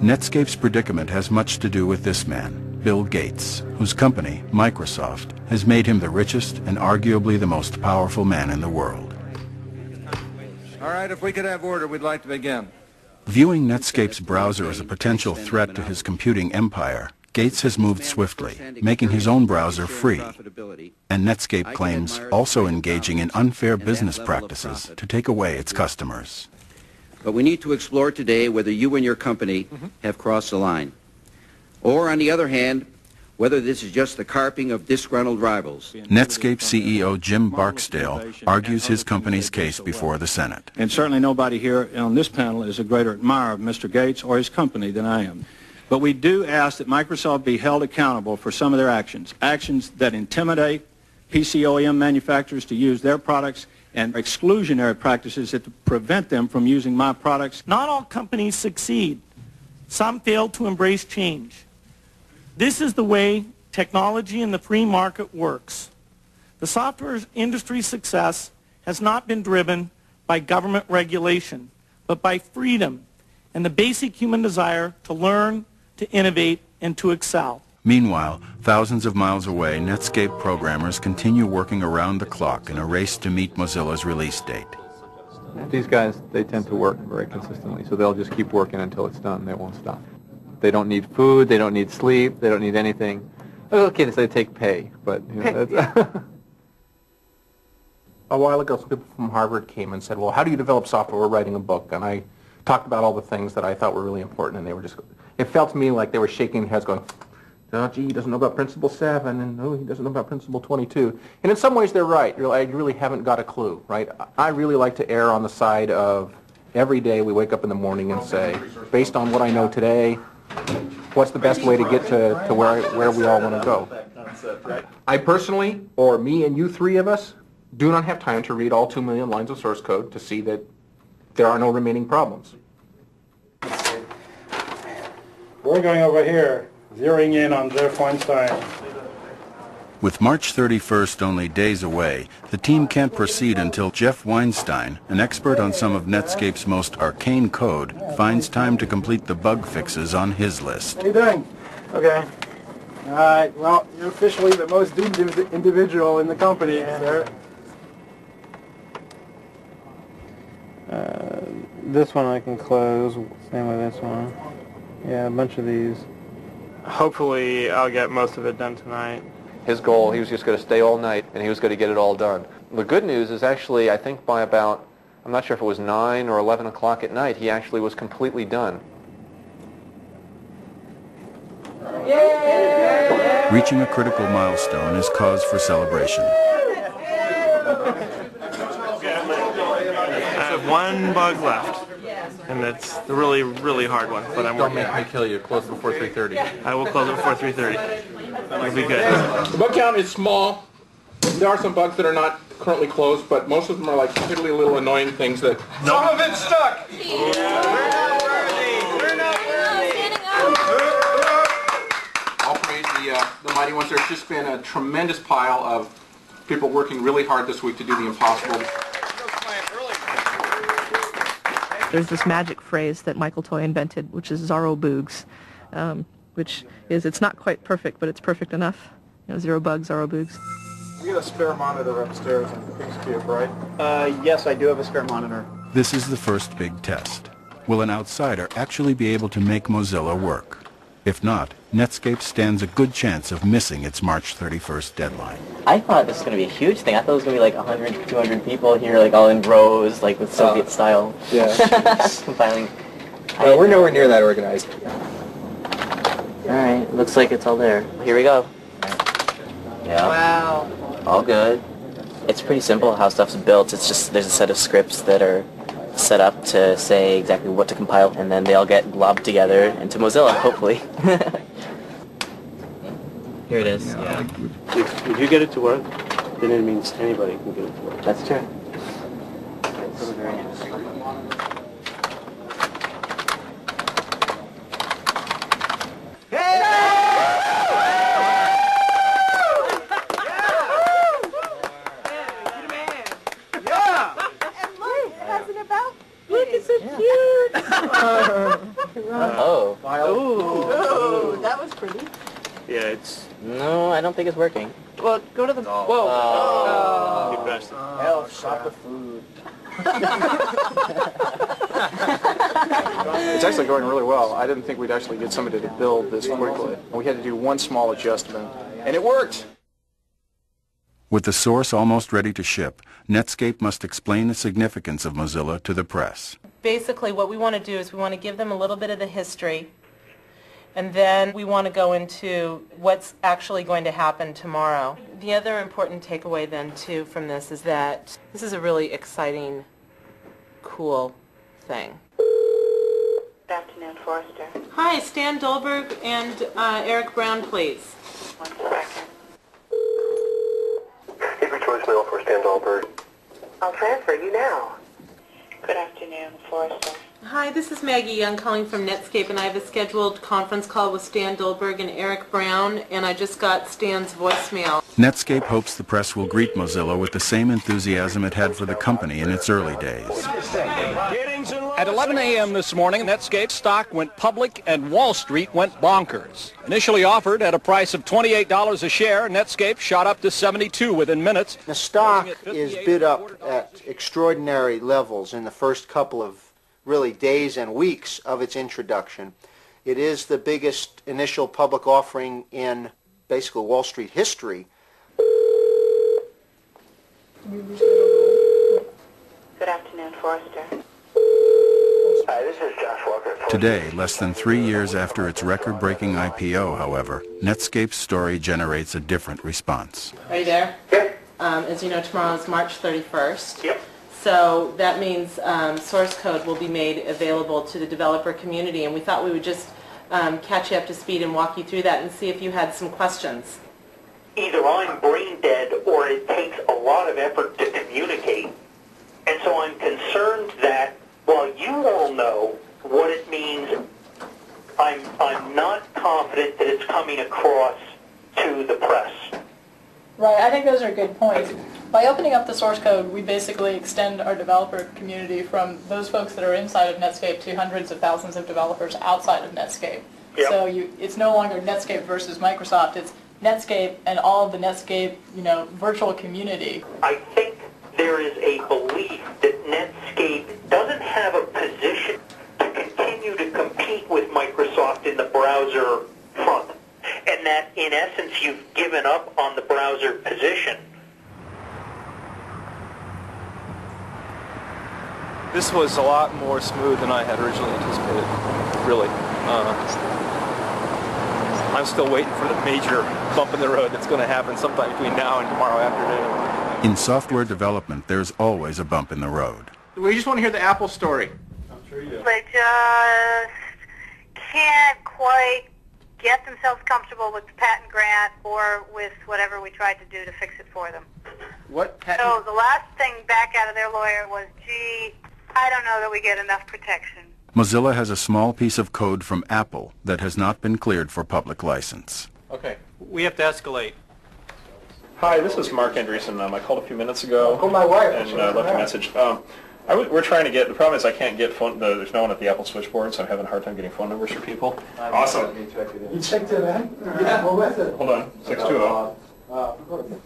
Netscape's predicament has much to do with this man, Bill Gates, whose company, Microsoft, has made him the richest and arguably the most powerful man in the world. All right, if we could have order, we'd like to begin. Viewing Netscape's browser as a potential threat to his computing empire, Gates has moved swiftly, making his own browser free, and Netscape claims also engaging in unfair business practices to take away its customers. But we need to explore today whether you and your company have crossed the line. Or, on the other hand, whether this is just the carping of disgruntled rivals. Netscape CEO Jim Barksdale argues his company's case before the Senate. And certainly nobody here on this panel is a greater admirer of Mr. Gates or his company than I am. But we do ask that Microsoft be held accountable for some of their actions that intimidate PC OEM manufacturers to use their products, and exclusionary practices that prevent them from using my products. Not all companies succeed. Some fail to embrace change. This is the way technology in the free market works. The software industry's success has not been driven by government regulation, but by freedom and the basic human desire to learn, to innovate, and to excel. Meanwhile, thousands of miles away, Netscape programmers continue working around the clock in a race to meet Mozilla's release date. These guys, they tend to work very consistently, so they'll just keep working until it's done. They won't stop. They don't need food, they don't need sleep, they don't need anything. Okay, they take pay, but you know, that's A while ago, some people from Harvard came and said, well, how do you develop software? We're writing a book. And I talked about all the things that I thought were really important, and they were just, it felt to me like they were shaking their heads going, oh, gee, he doesn't know about Principle 7, and oh, he doesn't know about Principle 22. And in some ways, they're right. I really haven't got a clue, right? I really like to err on the side of every day we wake up in the morning and say, based on what I know today, what's the best way to get to where we all want to go? I personally, or me and you three of us, do not have time to read all 2 million lines of source code to see that there are no remaining problems. We're going over here, zeroing in on Jeff Weinstein. With March 31st only days away, the team can't proceed until Jeff Weinstein, an expert on some of Netscape's most arcane code, finds time to complete the bug fixes on his list. How you doing? Okay. All right. Well, you're officially the most doomed individual in the company, sir. this one I can close. Same with this one. Yeah, a bunch of these. Hopefully I'll get most of it done tonight. His goal, he was just going to stay all night, and he was going to get it all done. The good news is actually, I think by about, I'm not sure if it was 9 or 11 o'clock at night, he actually was completely done. Yay! Reaching a critical milestone is cause for celebration. I have one bug left, and it's the really, really hard one, but I'm working. Don't make me kill you. Close before 3:30. I will close it before 3:30. It'll be good. The bug count is small. There are some bugs that are not currently closed, but most of them are like piddly little annoying things that... Some of it's stuck! We're not worthy! We're not worthy! I'll praise the mighty ones. There's just been a tremendous pile of people working really hard this week to do the impossible. There's this magic phrase that Michael Toy invented, which is Zero Boogs, which is, it's not quite perfect, but it's perfect enough. You know, 0 bugs, 0 boogs. You got a spare monitor upstairs in the King's Cube, right? Yes, I do have a spare monitor. This is the first big test. Will an outsider actually be able to make Mozilla work? If not, Netscape stands a good chance of missing its March 31st deadline. I thought this was going to be a huge thing. I thought it was going to be like 100, 200 people here, like all in rows, like with Soviet style. Yeah. Compiling. We're nowhere near that organized. Alright, looks like it's all there. Here we go. Yeah. Wow. All good. It's pretty simple how stuff's built. It's just there's a set of scripts that are set up to say exactly what to compile, and then they all get globbed together into Mozilla, hopefully. Here it is. Yeah. If you get it to work, then it means anybody can get it to work. That's true. Look, it's so cute! Oh. don't think it's working. Well, go to the... Whoa! You pressed it. Hell, shop the food. It's actually going really well. I didn't think we'd actually get somebody to build this quickly. We had to do one small adjustment, and it worked. With the source almost ready to ship, Netscape must explain the significance of Mozilla to the press. Basically, what we want to do is we want to give them a little bit of the history, and then we want to go into what's actually going to happen tomorrow. The other important takeaway then, too, from this is that this is a really exciting, cool thing. Good afternoon, Forrester. Hi, Stan Dolberg and Eric Brown, please. 1 second. Leave your voicemail for Stan Dahlberg. I'll transfer you now. Good afternoon, Forrester. Hi, this is Maggie Young calling from Netscape, and I have a scheduled conference call with Stan Dolberg and Eric Brown, and I just got Stan's voicemail. Netscape hopes the press will greet Mozilla with the same enthusiasm it had for the company in its early days. At 11 a.m. this morning, Netscape stock went public and Wall Street went bonkers. Initially offered at a price of $28 a share, Netscape shot up to $72 within minutes. The stock is bid up at extraordinary levels in the first couple of really days and weeks of its introduction. It is the biggest initial public offering in basically Wall Street history. Good afternoon, Forrester. Hi, this is Josh Walker. Today, less than 3 years after its record-breaking IPO, however, Netscape's story generates a different response. Are you there? Yep. As you know, tomorrow is March 31st. Yep. So that means source code will be made available to the developer community, and we thought we would just catch you up to speed and walk you through that and see if you had some questions. Either I'm brain dead or it takes a lot of effort to communicate. And so I'm concerned that while you all know what it means, I'm not confident that it's coming across to the press. Right, I think those are good points. By opening up the source code, we basically extend our developer community from those folks that are inside of Netscape to hundreds of thousands of developers outside of Netscape. Yep. So it's no longer Netscape versus Microsoft, it's Netscape and all of the Netscape, virtual community. I think there is a belief that Netscape doesn't have a position to continue to compete with Microsoft in the browser front, and that in essence you've given up on the browser position. This was a lot more smooth than I had originally anticipated, really. I'm still waiting for the major bump in the road that's going to happen sometime between now and tomorrow afternoon. In software development, there's always a bump in the road. We just want to hear the Apple story. I'm sure you do. They just can't quite get themselves comfortable with the patent grant or with whatever we tried to do to fix it for them. What patent? So the last thing back out of their lawyer was, gee, I don't know that we get enough protection. Mozilla has a small piece of code from Apple that has not been cleared for public license. Okay, we have to escalate. Hi, this is Mark Andreessen. I called a few minutes ago Oh, my wife. and left a message. We're trying to get, the problem is I can't get phone, there's no one at the Apple switchboard, so I'm having a hard time getting phone numbers for people. Awesome. You checked it in? Yeah. What was it? Hold on, 620.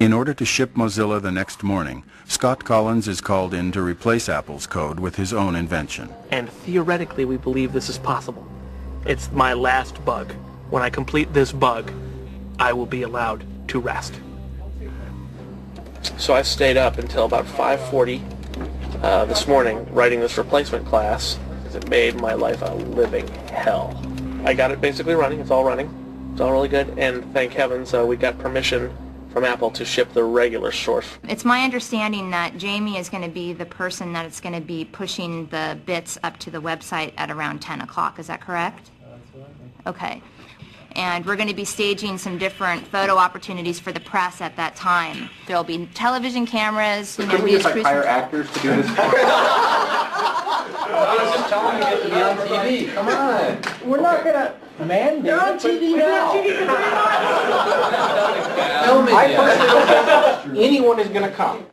In order to ship Mozilla the next morning, Scott Collins is called in to replace Apple's code with his own invention. And theoretically, we believe this is possible. It's my last bug. When I complete this bug, I will be allowed to rest. So I stayed up until about 5:40 this morning writing this replacement class because it made my life a living hell. I got it basically running. It's all running. It's all really good. And thank heavens we got permission from Apple to ship the regular source. It's my understanding that Jamie is going to be the person that is going to be pushing the bits up to the website at around 10 o'clock. Is that correct? Okay. And we're going to be staging some different photo opportunities for the press at that time. There'll be television cameras. Can we just hire actors to do this? I was just telling you to be on TV. Come on. We're not going to mandate. You're on TV now. I personally don't think anyone is going to come.